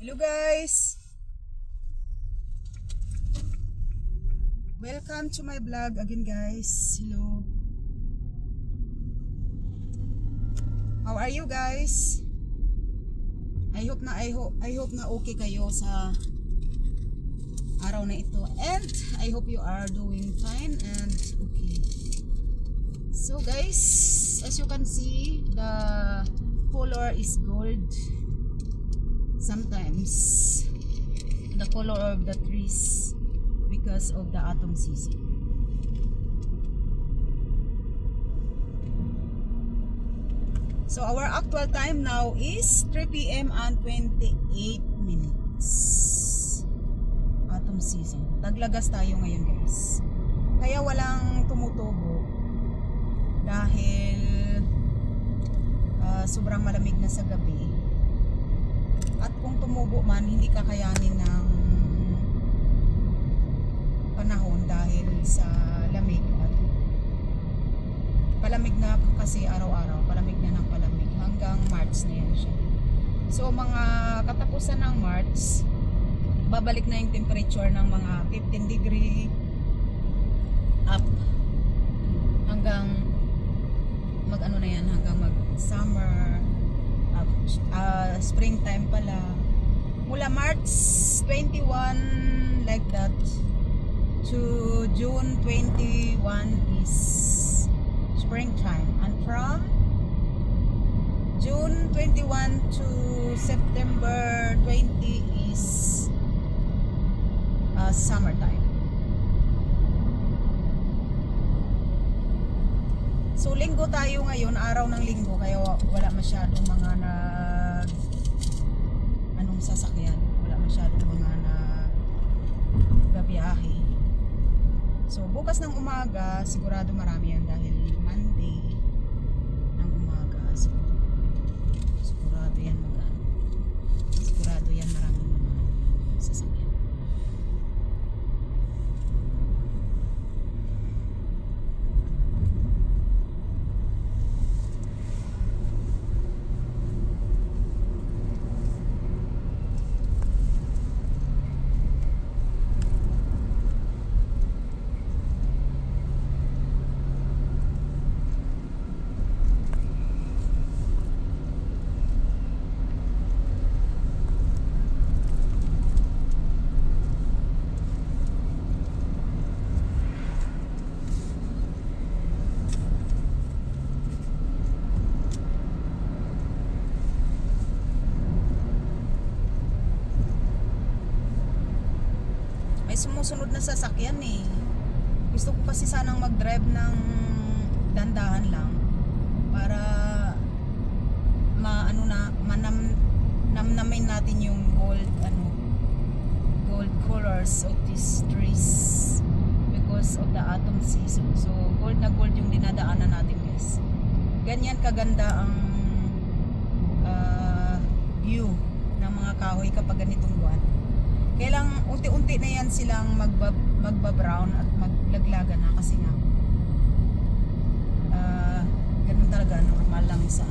Hello guys! Welcome to my vlog again guys. Hello. How are you guys? I hope na okay kayo sa araw na ito, and I hope you are doing fine and okay. So guys, as you can see, the color is gold. Sometimes the color of the trees because of the autumn season. So our actual time now is 3 PM and 28 minutes. Autumn season. Taglagas tayo ngayon guys. Kaya walang tumutubo dahil sobrang malamig na sa gabi. At kung tumubo man, hindi kakayanin ng panahon dahil sa lamig. At palamig na kasi araw-araw, palamig na ng palamig hanggang March na yan siya. So mga katapusan ng March, babalik na yung temperature ng mga 15 degree up hanggang mag-ano na yan, hanggang mag summer, springtime pala. Mula March 21 like that to June 21 is springtime, and from June 21 to September 20 is summertime. So linggo tayo ngayon, araw ng linggo, kaya wala masyadong mga sasakyan, wala masyadong mga gabiyahe. So bukas ng umaga sigurado marami yan dahil Monday ng umaga, so sigurado yan maraming sasakyan. May sumusunod na sasakyan eh. Gusto ko kasi sanang mag-drive ng dandahan lang para namnamin natin yung gold colors of these trees because of the autumn season. So gold na gold yung dinadaanan natin guys. Ganyan kaganda ang view ng mga kahoy kapag ganitong buwan. Kailang unti-unti na yan silang magba-brown at maglaglaga na kasi nga ganun talaga, normal lang sa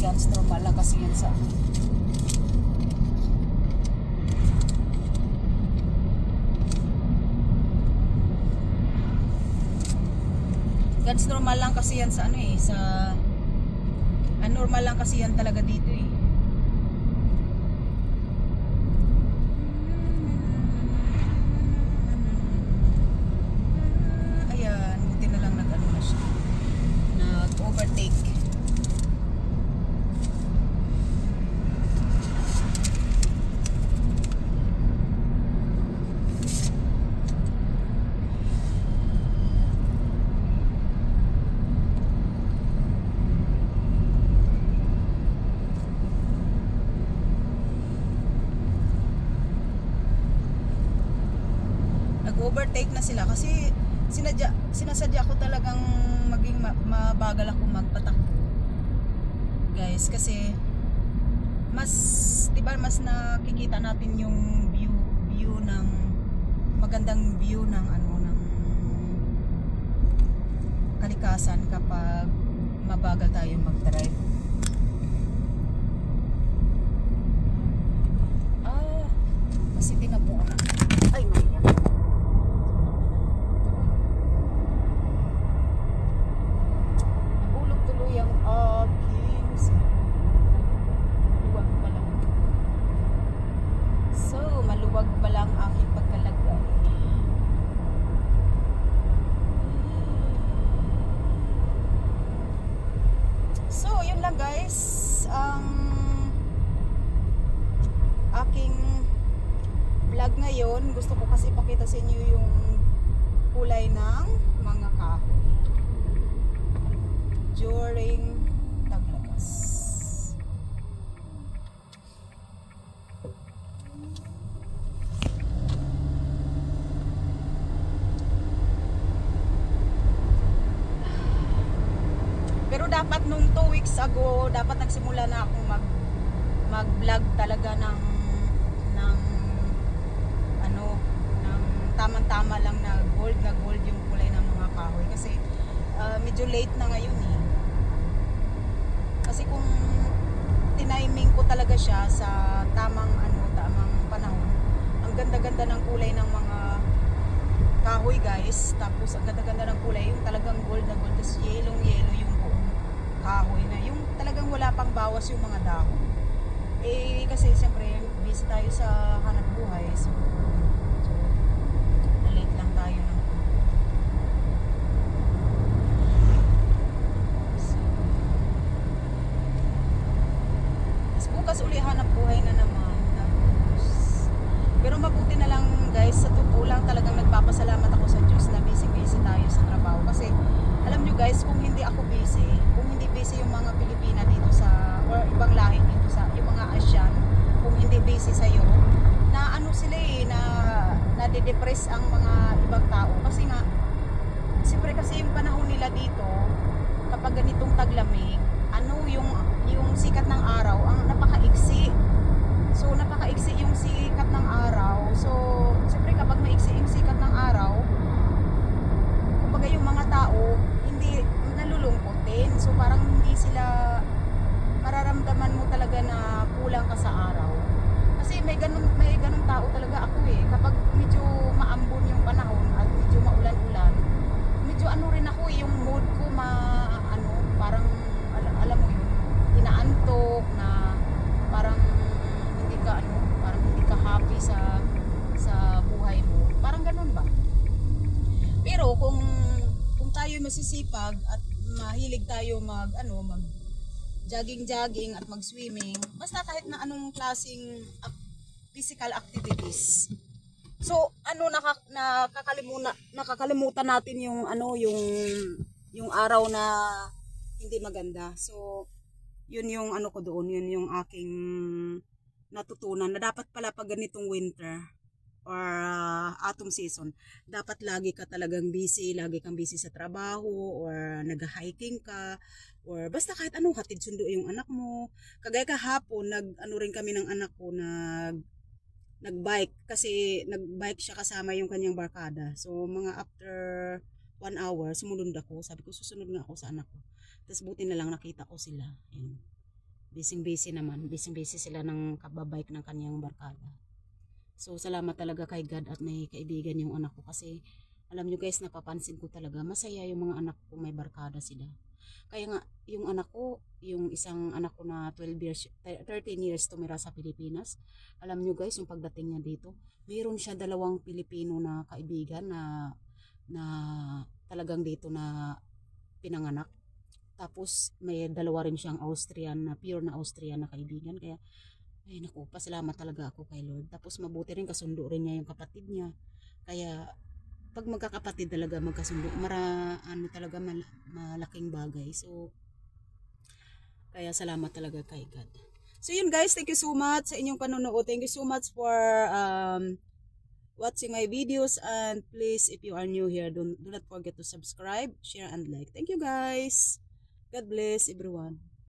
Gans, normal lang kasi yan sa Gans, normal lang kasi yan sa normal lang kasi yan talaga dito eh. Overtake. Nag-overtake na sila kasi sinasadya ko talagang maging mabagal ako magpatakbo guys, kasi mas nakikita natin yung view ng magandang view ng kalikasan kapag mabagal tayo mag-drive. yun lang guys, ang aking vlog ngayon. Gusto ko kasi ipakita sa inyo yung kulay ng mga kahoy during taglagas. Pero dapat nung 2 weeks ago, dapat nagsimula na akong mag-vlog talaga ng ano, ng tamang-tama lang na gold yung kulay ng mga kahoy kasi medyo late na ngayon eh. Kasi kung tiniming ko talaga siya sa tamang panahon, ang ganda-ganda ng kulay ng mga kahoy guys, tapos ang ganda-ganda ng kulay, yung talagang gold na gold, tapos yellow yung buong kahoy na yung talagang wala pang bawas yung mga dahon. Eh kasi siyempre busy tayo sa hanap buhay, so na-late lang tayo ng bukas uli hanap buhay na naman. Tapos, pero mabuti na lang guys, sa totoo lang talagang nagpapasalamat ako sa Diyos na busy tayo sa trabaho. Kasi alam nyo guys, kung hindi ako busy, kung hindi busy yung mga Pilipina dito sa, or ibang lahi dito sa, yung mga Asian, kung hindi busy sa Europe, na ano sila eh, na nade-depress ang mga ibang tao. Kasi nga, siyempre kasi yung panahon nila dito, kapag ganitong taglamig, ano yung sikat ng araw ang napakaiksi. So napakaiksi yung sikat ng araw. So siyempre kapag maiksi yung sikat ng araw, kumbaga yung mga tao hindi nalulungkot din. So parang hindi sila, mararamdaman mo talaga na kulang ka sa araw. Kasi may ganun tao talaga ako eh. Kapag medyo maambon yung panahon at medyo maulan-ulan, medyo ano rin ako eh, yung mood ko parang alam mo yun, inaantok na parang hindi ka happy sa buhay mo. Parang ganun ba? Pero kung tayo masisipag at mahilig tayo mag jogging at mag-swimming, basta kahit na anong klaseng physical activities. So, nakakalimutan natin yung araw na hindi maganda. So, yun yung ko doon, yun yung aking natutunan na dapat pala pag ganitong winter or autumn season, dapat lagi ka talagang busy, lagi kang busy sa trabaho or nag-hiking ka or basta kahit anong hatid sundo yung anak mo. Kagaya kahapon, rin kami ng anak ko, nagbike kasi nagbike siya kasama yung kanyang barkada. So mga after 1 hour, sumunod ako. Sabi ko, susunod nga ako sa anak ko. Tapos buti na lang nakita ko sila. Yun. Busy naman. Busy sila ng kababike ng kanyang barkada. So salamat talaga kay God at may kaibigan yung anak ko. Kasi alam nyo guys, napapansin ko talaga, masaya yung mga anak ko may barkada sila. Kaya nga, yung anak ko, yung isang anak ko na 13 years tumira sa Pilipinas. Alam nyo guys, yung pagdating niya dito, mayroon siya 2 Pilipino na kaibigan na talagang dito na pinanganak. Tapos may 2 rin siyang Austrian na pure na Austrian na kaibigan. Kaya ay naku, pasalamat talaga ako kay Lord. Tapos mabuti rin, kasundo rin niya yung kapatid niya. Kaya pag magkakapatid talaga magkasundo, talaga malaking bagay. So kaya salamat talaga kay God. So yun guys, thank you so much sa inyong panonood. Thank you so much for watching my videos, and please, if you are new here, do not forget to subscribe, share and like. Thank you guys. God bless everyone.